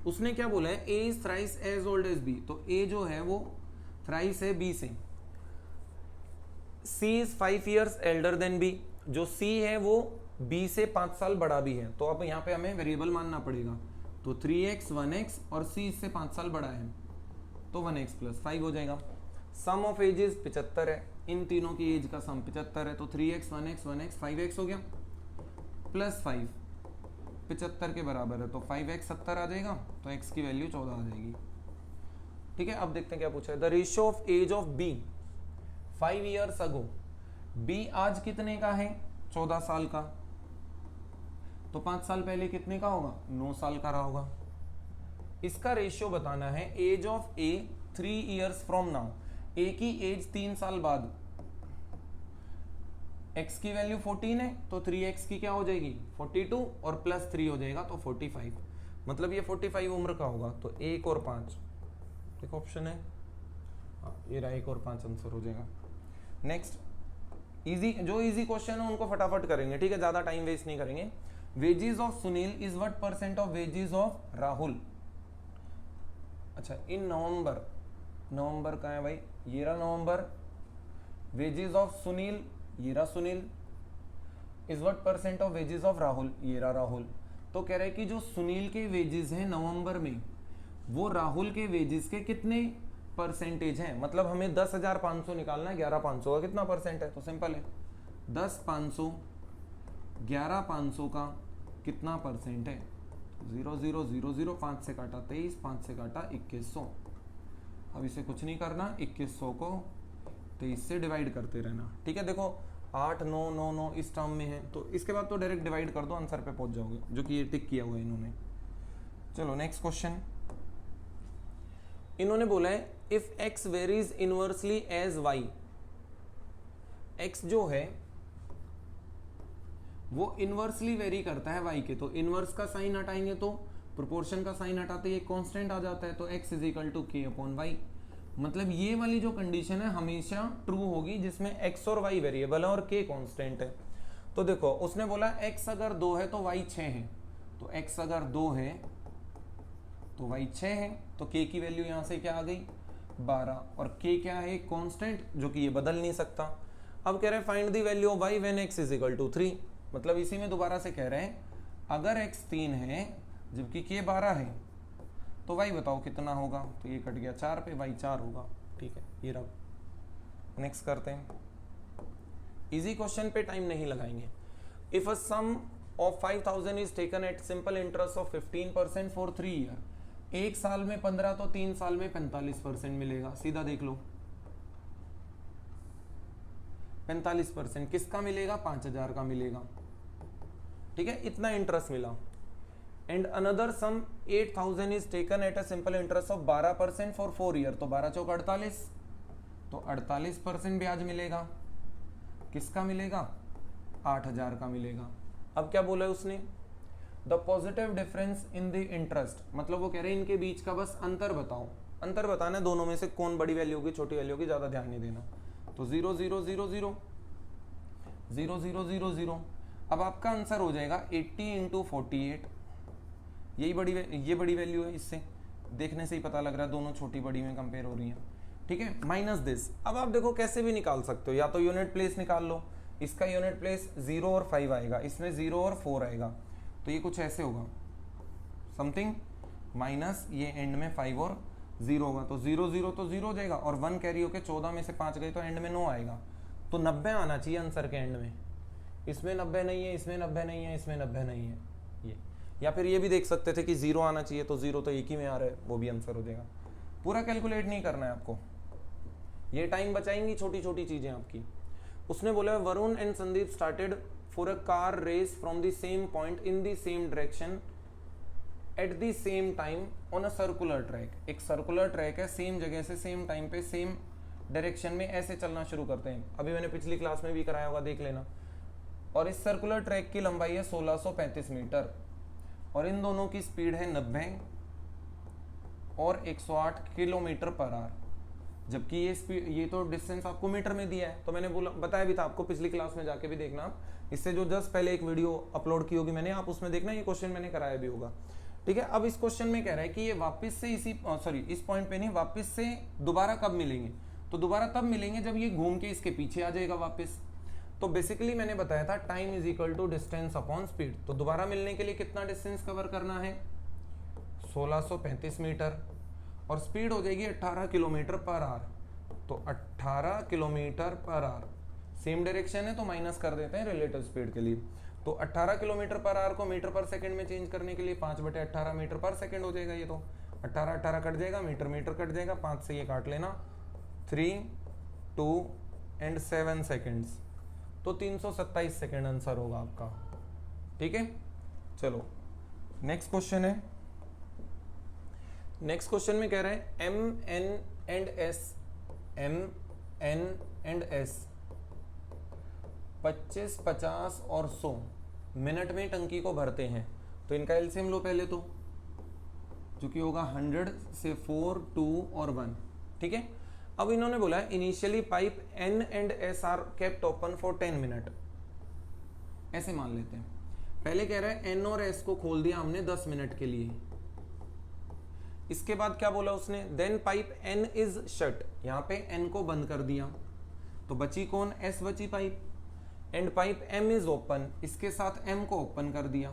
S1: उसने क्या बोला है, A is thrice as old as B, तो ए जो है वो थ्राइस है बी से। C is 5 years elder than B, जो सी है वो बी से 5 साल बड़ा भी है, तो अब यहाँ पे हमें वेरिएबल मानना पड़ेगा, तो 3x 1x और सी इससे 5 साल बड़ा है तो 1x + 5 हो जाएगा। सम ऑफ एजेस 75 है, इन तीनों की एज का सम 75 है, तो 3x 1x 1x 5x हो गया प्लस 5 75 के बराबर है, तो 5x 70 आ जाएगा, तो x की वैल्यू 14 आ जाएगी। ठीक है, अब देखते हैं क्या पूछा है। The ratio of age of B 5 years ago, B आज कितने का है, 14 साल का, तो 5 साल पहले कितने का होगा, 9 साल का रहा होगा। इसका रेशियो बताना है age of A 3 years from now, A की एज 3 साल बाद, x की वैल्यू 14 है तो 3x की क्या हो जाएगी 42 और प्लस 3 हो जाएगा तो 45, मतलब ये 45 उम्र का होगा, तो 1 और 5 एक ऑप्शन है, ये रहा 1 और 5 आंसर हो जाएगा। नेक्स्ट इजी, जो इजी क्वेश्चन है उनको फटाफट करेंगे, ठीक है, ज्यादा टाइम वेस्ट नहीं करेंगे। Wages of Sunil is what % of wages of Rahul. अच्छा, इन नवंबर, नवंबर का है भाई, ये रहा नवंबर, वेजेस ऑफ सुनील, ये रहा Sunil, is what % of wages of Rahul, ये रहा राहुल। तो कह रहे हैं कि जो सुनील के वेजेस हैं नवंबर में, वो राहुल के वेजेस के कितने परसेंटेज हैं, मतलब हमें 10,500 निकालना है, 11,500 का कितना % है, तो सिंपल है 10,500 11,500 का कितना % है, 0 0 0 0, 5 से काटा 23, 5 से काटा 2100। अब इसे कुछ नहीं करना, 2100 को 23 से डिवाइड करते रहना, ठीक है। देखो 8 9 9 9 इस टर्म में है, तो इसके बाद तो डायरेक्ट डिवाइड कर दो, आंसर पे पहुंच जाओगे, जो कि ये टिक किया हुआ है इन्होंने। चलो नेक्स्ट क्वेश्चन, इन्होंने बोला है if x varies inversely as y, x जो है वो इनवर्सली वेरी करता है y के, तो इनवर्स का साइन हटाएंगे तो प्रोपोर्शन का साइन हटाते ही एक कांस्टेंट आ जाता है, तो x = k/y, मतलब ये वाली जो कंडीशन है हमेशा ट्रू होगी जिसमें x और y वेरिएबल है और k कांस्टेंट है। तो देखो उसने बोला x अगर 2 है तो y 6 है, तो x अगर 2 है तो y 6 है, तो k की वैल्यू यहां से क्या आ गई 12, और k क्या है कांस्टेंट जो कि ये बदल नहीं सकता। अब कह रहे हैं find the value of y when x = 3, मतलब इसी में दोबारा से कह रहे हैं अगर x 3 है जबकि k 12 है तो y बताओ कितना होगा, तो ये कट गया 4 पे, y 4 होगा, ठीक है, ये रहा। नेक्स्ट करते हैं, इजी क्वेश्चन पे टाइम नहीं लगाएंगे। If a sum of 5,000 is taken at simple interest of 15% for 3 year, एक साल में 15 तो 3 साल में 45% मिलेगा, सीधा देख लो 45% किसका मिलेगा, 5,000 का मिलेगा, ठीक है, इतना इंटरेस्ट मिला। And another sum 8,000 is taken at a simple interest of 12% for 4 year, तो 12 चौक 48, तो 48% ब्याज मिलेगा, किसका मिलेगा 8,000 का मिलेगा। अब क्या बोला है उसने, the positive difference in the interest, मतलब वो कह रहे हैं इनके बीच का बस अंतर बताओ, अंतर बताना है दोनों में से कौन बड़ी वैल्यू होगी छोटी वैल्यू होगी, ज्यादा ध्यान नहीं देना। तो 0 0 0 0 0 0 0 0, अब आपका आंसर हो जाएगा 80 × 48, ये बड़ी वैल्यू है, इससे देखने से ही पता लग रहा है दोनों छोटी बड़ी में कंपेयर हो रही हैं, ठीक है, माइनस दिस। अब आप देखो कैसे भी निकाल सकते हो, या तो यूनिट प्लेस निकाल लो, इसका यूनिट प्लेस 0 और 5 आएगा, इसमें 0 और 4 आएगा, तो ये कुछ ऐसे होगा समथिंग माइनस ये एंड में 5 और 0 होगा, तो 0 0 तो 0 हो जाएगा, और 1 कैरी होके 14 में से 5 गए तो एंड में 9 आएगा, तो 90 आना चाहिए आंसर के एंड में। इसमें 90 नहीं है, इसमें 90 नहीं है, इसमें 90 नहीं है, ये, या फिर ये भी देख सकते थे कि 0 आना चाहिए, तो 0 तो एक ही में आ रहा है, वो भी आंसर हो जाएगा। पूरा कैलकुलेट नहीं करना है आपको, ये टाइम बचाएंगी छोटी छोटी चीजें आपकी। उसने बोला Varun and Sandeep started for a car race from the same point in the same direction at the same time on a circular track. एक सर्कुलर ट्रैक है, सेम जगह से सेम टाइम पे सेम डायरेक्शन में ऐसे चलना शुरू करते हैं, अभी मैंने पिछली क्लास में भी कराया होगा, देख लेना। और इस सर्कुलर ट्रैक की लंबाई है 1635 मीटर, और इन दोनों की स्पीड है 90 और 108 किलोमीटर पर आवर, जबकि ये स्पीड, ये तो डिस्टेंस आपको मीटर में दिया है। तो मैंने बोला, बताया भी था आपको पिछली क्लास में, जाके भी देखना आप, इससे जो जस्ट पहले एक वीडियो अपलोड की होगी मैंने, आप उसमें देखना, ये क्वेश्चन मैंने कराया भी होगा। ठीक है, अब इस क्वेश्चन में कह रहा है कि ये वापस से इस पॉइंट पे नहीं, वापस से दोबारा कब मिलेंगे, तो दोबारा तब मिलेंगे जब ये घूम के इसके पीछे आ जाएगा वापस। तो बेसिकली मैंने बताया था time is equal to distance upon speed. तो दोबारा मिलने के लिए कितना डिस्टेंस कवर करना है, 1635 मीटर, और स्पीड हो जाएगी 18 किलोमीटर पर आवर। तो 18 kilometre per hour, same direction है तो माइनस कर देते हैं रिलेटिव स्पीड के लिए। तो 18 किलोमीटर पर आवर को मीटर पर सेकंड में चेंज करने के लिए 5/18 मीटर पर सेकंड हो जाएगा। ये तो 18 कट जाएगा, मीटर मीटर कट जाएगा, 5 से ये काट लेना, 3, 2 एंड 7 सेकेंड्स, तो 327 सेकेंड आंसर होगा आपका। ठीक है, चलो नेक्स्ट क्वेश्चन है। नेक्स्ट क्वेश्चन में कह रहे हैं M, N and S, M, N and S 25, 50 और 100 मिनट में टंकी को भरते हैं। तो इनका एलसीएम लो पहले, तो जो कि होगा 100 से 4, 2 और 1। ठीक है, अब इन्होंने बोला है initially pipe N and S are kept open for 10 minute, ऐसे मान लेते हैं। पहले कह रहा है N और S को खोल दिया हमने 10 मिनट के लिए। इसके बाद क्या बोला उसने, then pipe N is shut, यहाँ पे N को बंद कर दिया, तो बची कौन, S बची pipe, and pipe M is open, इसके साथ M को ओपन कर दिया।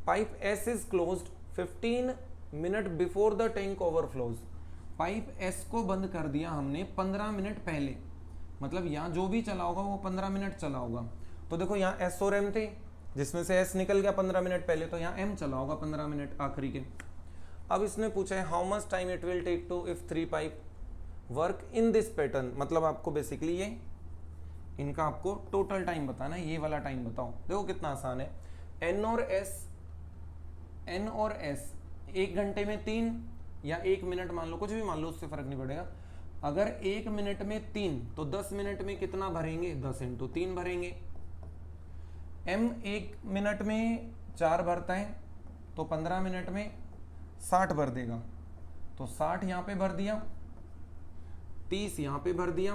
S1: Pipe S is closed 15 minute before the tank overflows, pipe S को बंद कर दिया हमने 15 मिनट पहले, मतलब यहाँ जो भी चला होगा वो 15 मिनट चला होगा। तो देखो यहाँ S और M थे, जिसमें से S निकल गया 15 मिनट पहले, तो यहाँ M चला होगा 15 मिनट आखिरी के। अब इसने पूछा है how much time it will take to if 3 pipe work in this pattern, मतलब आपको बेसिकली ये इनका आपको टोटल टाइम बताना है, ये वाला टाइम बताओ। देखो कितना आसान है, N और S 1 घंटे में 3 या 1 मिनट मान लो, कुछ भी मान लो, उससे फर्क नहीं पड़ेगा। अगर 1 मिनट में 3, तो 10 मिनट में कितना भरेंगे, 10 × 3 भरेंगे। M 1 मिनट में 4 भरता है, तो 15 मिनट में 60 भर देगा, तो 60 यहाँ पे भर दिया, 30 यहाँ पे भर दिया।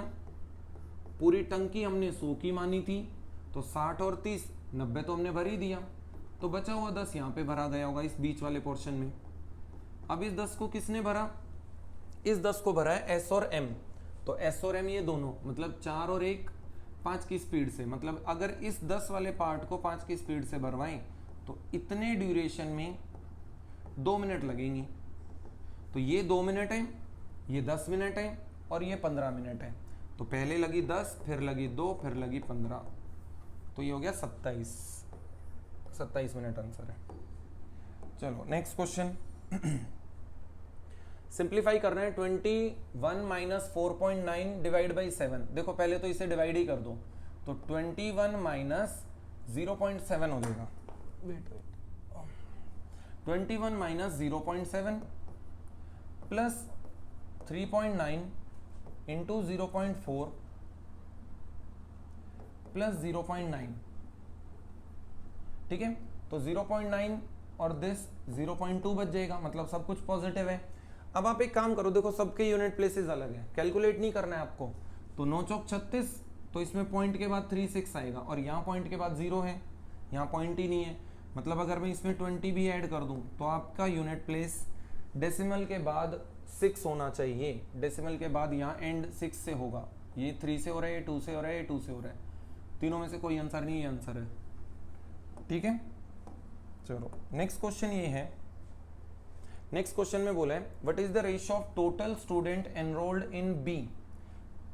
S1: पूरी टंकी हमने 100 की मानी थी, तो 60 और 30 90 तो हमने भर ही दिया, तो बचा हुआ 10 यहाँ पे भरा गया होगा इस बीच वाले पोर्शन में। अब इस 10 को किसने भरा, इस 10 को भरा है S और M। तो S और M ये दोनों, मतलब 4 और 1 5 की स्पीड से, मतलब अगर इस 10 वाले पार्ट को 5 की स्पीड से भरवाएं तो इतने ड्यूरेशन में 2 मिनट लगेंगी। तो ये 2 मिनट है, ये 10 मिनट है और ये 15 मिनट है। तो पहले लगी 10, फिर लगी 2, फिर लगी 15, तो ये हो गया 27 मिनट आंसर है। चलो नेक्स्ट क्वेश्चन सिंप्लीफाई करना है। 21 - 4.9 डिवाइड बाई 7। देखो पहले तो इसे डिवाइड ही कर दो, तो 21 - 0.7 हो जाएगा। Wait 21 - 0.7 plus 3.9 into 0.4 plus 0.9। ठीक है, तो 0.9 और दिस 0.2 बच जाएगा, मतलब सब कुछ पॉजिटिव है। अब आप एक काम करो, देखो सबके यूनिट प्लेसेस अलग है, कैलकुलेट नहीं करना है आपको। तो 9 चौक 36, तो इसमें पॉइंट के बाद 36 आएगा, और यहाँ पॉइंट के बाद 0 है, यहाँ पॉइंट ही नहीं है। मतलब अगर मैं इसमें 20 भी ऐड कर दूं तो आपका यूनिट प्लेस डेसिमल के बाद 6 होना चाहिए। डेसिमल के बाद यहाँ एंड 6 से होगा। ये 3 से हो रहा है, ये 2 से हो रहा है, ये 2 से हो रहा है, तीनों में से कोई आंसर नहीं, ये आंसर है। ठीक है, चलो नेक्स्ट क्वेश्चन ये है। नेक्स्ट क्वेश्चन में बोला है what is the ratio of total student enrolled in B.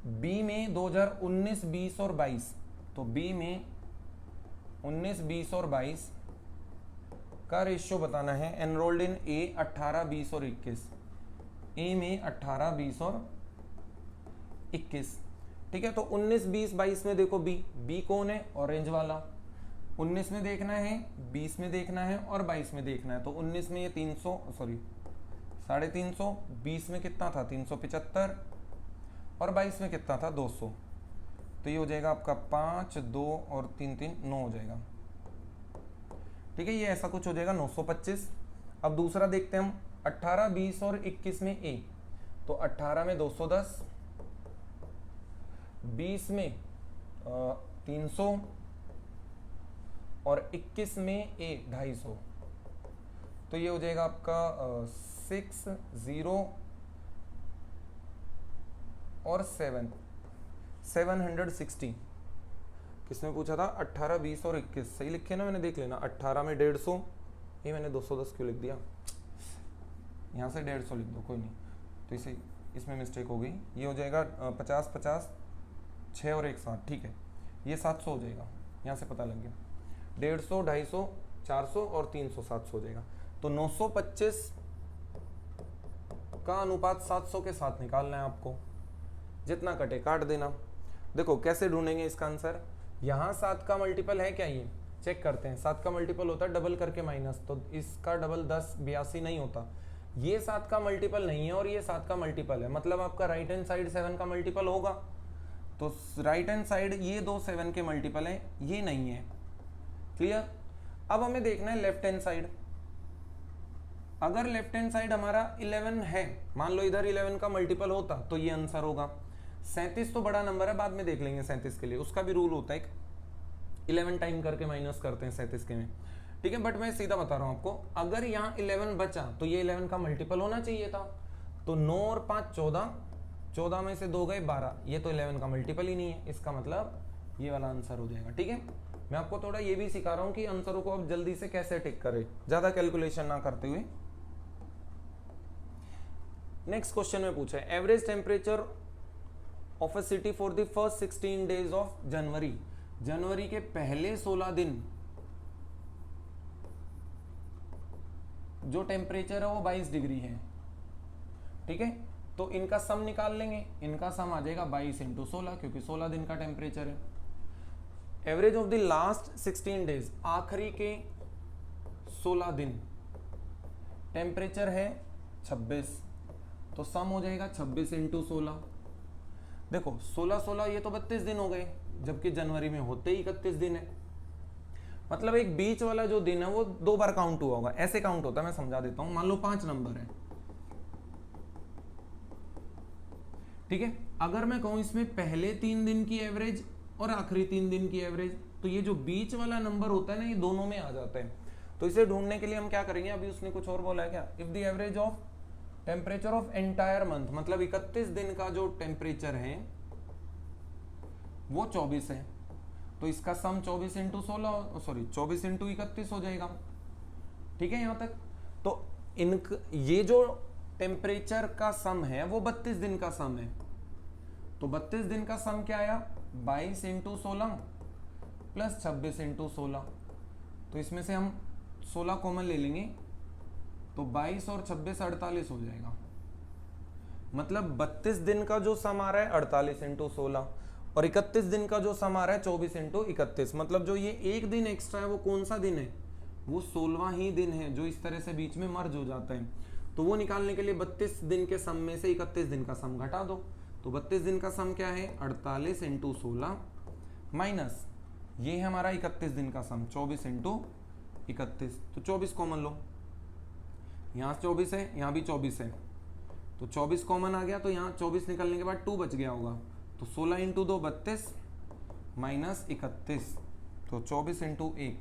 S1: B में 2019, 20 और 22, तो बी में 19, 20 और 22 का रेशियो बताना है। एनरोल्ड इन ए 18, 20 और 21, ए में 18, 20 और 21। ठीक है, तो 19, 20, 22 में देखो बी कौन है, ऑरेंज वाला। 19 में देखना है, 20 में देखना है और 22 में देखना है। तो 19 में ये 350, 20 में कितना था 375 और 22 में कितना था 200। तो ये हो जाएगा आपका 5, 2 और 3, 3 9 हो जाएगा। ठीक है, ये ऐसा कुछ हो जाएगा 925। अब दूसरा देखते हैं हम, 18, 20 और 21 में ए, तो 18 में 210, 20 में 300 और 21 में ए 250, तो ये हो जाएगा आपका 6, 0 और 760। किसने पूछा था? 18, 20 और 21, सही लिखे ना मैंने, देख लेना। 18 में 150, ये मैंने 210 क्यों लिख दिया, यहाँ से 150 लिख दो, कोई नहीं, तो इसे इसमें मिस्टेक हो गई। ये हो जाएगा 50, 50, 6 और 1 7, ठीक है, ये 700 हो जाएगा, यहाँ से पता लग गया। 150, 250, 400 और 300, 700 हो जाएगा। तो 925 का अनुपात 700 के साथ निकालना है आपको, जितना कटे काट देना। देखो कैसे ढूंढेंगे इसका आंसर, यहाँ 7 का मल्टीपल है क्या, ये चेक करते हैं। 7 का मल्टीपल होता है डबल करके माइनस, तो इसका डबल 10, 82 नहीं होता। ये 7 का मल्टीपल नहीं है और ये 7 का मल्टीपल है, मतलब आपका राइट हैंड साइड 7 का मल्टीपल होगा। तो राइट हैंड साइड ये दो 7 के मल्टीपल है, ये नहीं है। क्लियर? अब हमें देखना है लेफ्ट हैंड साइड। अगर लेफ्ट हैंड साइड हमारा 11 है, मान लो इधर 11 का मल्टीपल होता तो ये आंसर होगा। 37 तो बड़ा नंबर है, बाद में देख लेंगे 37 के लिए, उसका भी रूल होता है, 11 टाइम करके माइनस करते हैं 37 के में, ठीक है। बट मैं सीधा बता रहा हूं आपको, अगर यहाँ 11 बचा तो ये 11 का मल्टीपल होना चाहिए था। तो 9 और 5 14, 14 में से 2 गए 12, ये तो 11 का मल्टीपल ही नहीं है, इसका मतलब ये वाला आंसर हो जाएगा, ठीक है। मैं आपको थोड़ा ये भी सिखा रहा हूँ कि आंसरों को आप जल्दी से कैसे टिक करें, ज्यादा कैलकुलेशन ना करते हुए। नेक्स्ट क्वेश्चन में पूछा है average temperature of a city for the first 16 days of January. जनवरी के पहले 16 दिन जो टेम्परेचर है वो 22 डिग्री है, ठीक है। तो इनका सम निकाल लेंगे, इनका सम आ जाएगा 22 × 16, क्योंकि 16 दिन का टेम्परेचर है। Average of the last 16 days, आखिरी के 16 दिन टेम्परेचर है 26, तो सम हो जाएगा 26 × 16। देखो 16 16 ये तो 32 दिन हो गए, जबकि जनवरी में होते ही 31 दिन है। मतलब एक बीच वाला जो दिन है वो 2 बार काउंट हुआ होगा, ऐसे काउंट होता है। मैं समझा देता हूं, मान लो 5 नंबर है, ठीक है। अगर मैं कहूं इसमें पहले 3 दिन की एवरेज और आखिरी 3 दिन की एवरेज, तो ये जो बीच वाला नंबर होता है ना, ये दोनों में आ जाता है। तो इसे ढूंढने के लिए हम क्या करेंगे, अभी उसने कुछ और बोला है क्या, if the average of temperature of entire month, मतलब 31 दिन का जो टेम्परेचर है वो 24 है, तो इसका सम 24 × 16, सॉरी 24 × 31 हो जाएगा, ठीक है। यहां तक तो ये जो टेम्परेचर का सम है वो 32 दिन का सम है। तो 32 दिन का सम क्या आया, 22 × 16 प्लस 26 × 16। तो इसमें से हम 16 कॉमन ले लेंगे, तो 22 और 26 48 हो जाएगा। मतलब 32 दिन का जो सम आ रहा है 48 × 16 और 31 दिन का जो सम आ रहा है 24 × 31। मतलब जो ये एक दिन एक्स्ट्रा है वो कौन सा दिन है, वो 16वां ही दिन है, जो इस तरह से बीच में मर्ज हो जाता है। तो वो निकालने के लिए 32 दिन के सम में से 31 दिन का सम घटा दो। तो 32 दिन का सम क्या है, 48 × 16 माइनस ये है हमारा 31 दिन का सम 24 × 31। तो 24 कॉमन लो, यहाँ 24 है, यहाँ भी 24 है, तो 24 कॉमन आ गया, तो यहाँ 24 निकलने के बाद 2 बच गया होगा। तो 16 × 2 32 माइनस 31, तो 24 × 1,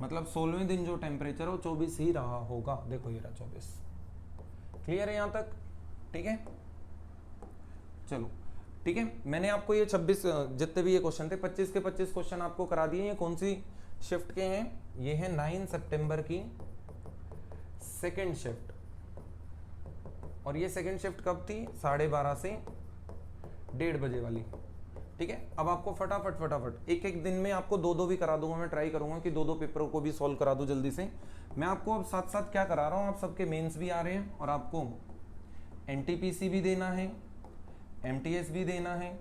S1: मतलब 16वें दिन जो टेम्परेचर हो 24 ही रहा होगा। देखो ये रहा 24। क्लियर है यहाँ तक, ठीक है। चलो ठीक है, मैंने आपको ये 26 जितने भी ये क्वेश्चन थे 25 के 25 क्वेश्चन आपको करा दिए। ये कौन सी शिफ्ट के हैं, ये है 9 सितंबर की सेकेंड शिफ्ट, और ये सेकेंड शिफ्ट कब थी, 12:30 से 1:30 बजे वाली, ठीक है। अब आपको फटाफट एक एक दिन में आपको 2-2 भी करा दूंगा, मैं ट्राई करूंगा कि 2-2 पेपरों को भी सॉल्व करा दूं जल्दी से। मैं आपको अब साथ साथ क्या करा रहा हूं, आप सबके मेंस भी आ रहे हैं और आपको एनटीपीसी भी देना है, एमटीएस भी देना है,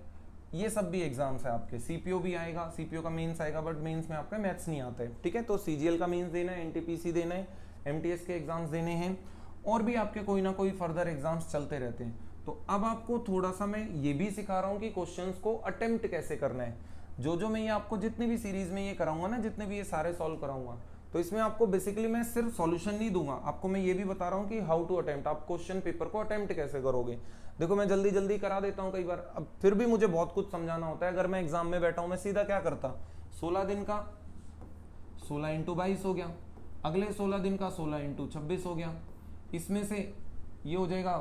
S1: ये सब भी एग्जाम्स है आपके। सीपीओ भी आएगा, सीपीओ का मेंस आएगा, बट मेंस में आपका मैथ्स नहीं आता है, ठीक है। तो सीजीएल का मेंस देना है, एनटीपीसी देना है, एमटीएस के एग्जाम्स देने हैं, और भी आपके कोई ना कोई फर्दर एग्जाम्स चलते रहते हैं। तो अब आपको थोड़ा सा मैं ये भी सिखा रहा हूँ कि क्वेश्चंस को अटेम्प्ट कैसे करना है। जो मैं ये आपको जितनी भी सीरीज में ये कराऊंगा ना, जितने भी ये सारे सॉल्व कराऊंगा, तो तो इसमें आपको बेसिकली मैं सिर्फ सॉल्यूशन नहीं दूंगा, आपको मैं ये भी बता रहा हूँ कि हाउ टू अटेम्प्ट, आप क्वेश्चन पेपर को अटेम्प्ट कैसे करोगे। देखो मैं जल्दी जल्दी करा देता हूँ कई बार, अब फिर भी मुझे बहुत कुछ समझाना होता है। अगर मैं एग्जाम में बैठा हूँ मैं सीधा क्या करता, 16 दिन का 16 इंटू 22 हो गया, अगले 16 दिन का 16 इंटू 26 हो गया, इसमें से ये हो जाएगा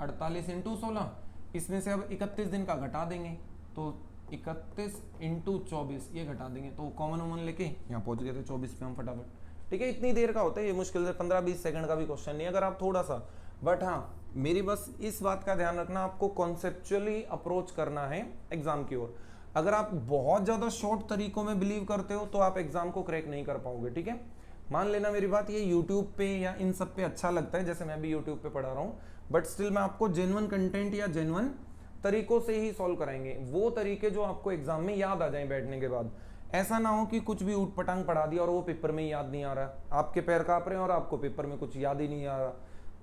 S1: 48 इंटू 16, इसमें से अब 31 दिन का घटा देंगे तो 31 इंटू 24 ये घटा देंगे, तो कॉमन वॉमन लेके यहाँ पहुंच गए थे 24 पे हम फटाफट। ठीक है, इतनी देर का होता है ये, मुश्किल से 15-20 सेकंड का भी क्वेश्चन नहीं अगर आप थोड़ा सा, बट हाँ मेरी बस इस बात का ध्यान रखना, आपको कॉन्सेप्चुअली अप्रोच करना है एग्जाम की ओर। अगर आप बहुत ज्यादा शॉर्ट तरीकों में बिलीव करते हो तो आप एग्जाम को क्रैक नहीं कर पाओगे। ठीक है, मान लेना मेरी बात, ये यूट्यूब पे या इन सब पे अच्छा लगता है, जैसे मैं भी यूट्यूब पे पढ़ा रहा हूँ, बट स्टिल मैं आपको जेन्युइन कंटेंट या जेन्युइन तरीकों से ही सॉल्व कराएंगे, वो तरीके जो आपको एग्जाम में याद आ जाएं बैठने के बाद। ऐसा ना हो कि कुछ भी ऊट पटांग पढ़ा दिया और वो पेपर में याद नहीं आ रहा, आपके पैर कांप रहे हैं और आपको पेपर में कुछ याद ही नहीं आ रहा।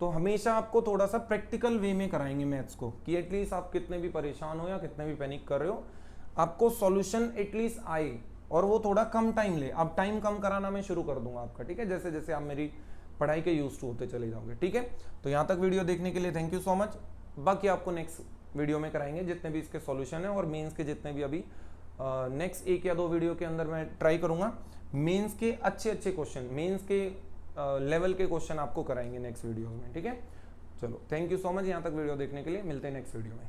S1: तो हमेशा आपको थोड़ा सा प्रैक्टिकल वे में कराएंगे मैथ्स को, कि एटलीस्ट आप कितने भी परेशान हो या कितने भी पैनिक कर रहे हो, आपको सॉल्यूशन एटलीस्ट आए और वो थोड़ा कम टाइम ले। अब टाइम कम कराना मैं शुरू कर दूंगा आपका, ठीक है, जैसे जैसे आप मेरी पढ़ाई के यूज टू होते चले जाओगे। ठीक है, तो यहाँ तक वीडियो देखने के लिए थैंक यू सो मच। बाकी आपको नेक्स्ट वीडियो में कराएंगे जितने भी इसके सॉल्यूशन है, और मेंस के जितने भी अभी नेक्स्ट 1 या 2 वीडियो के अंदर मैं ट्राई करूंगा मेंस के अच्छे क्वेश्चन, मेंस के लेवल के क्वेश्चन आपको कराएंगे नेक्स्ट वीडियो में। ठीक है, चलो थैंक यू सो मच यहाँ तक वीडियो देखने के लिए, मिलते हैं नेक्स्ट वीडियो में।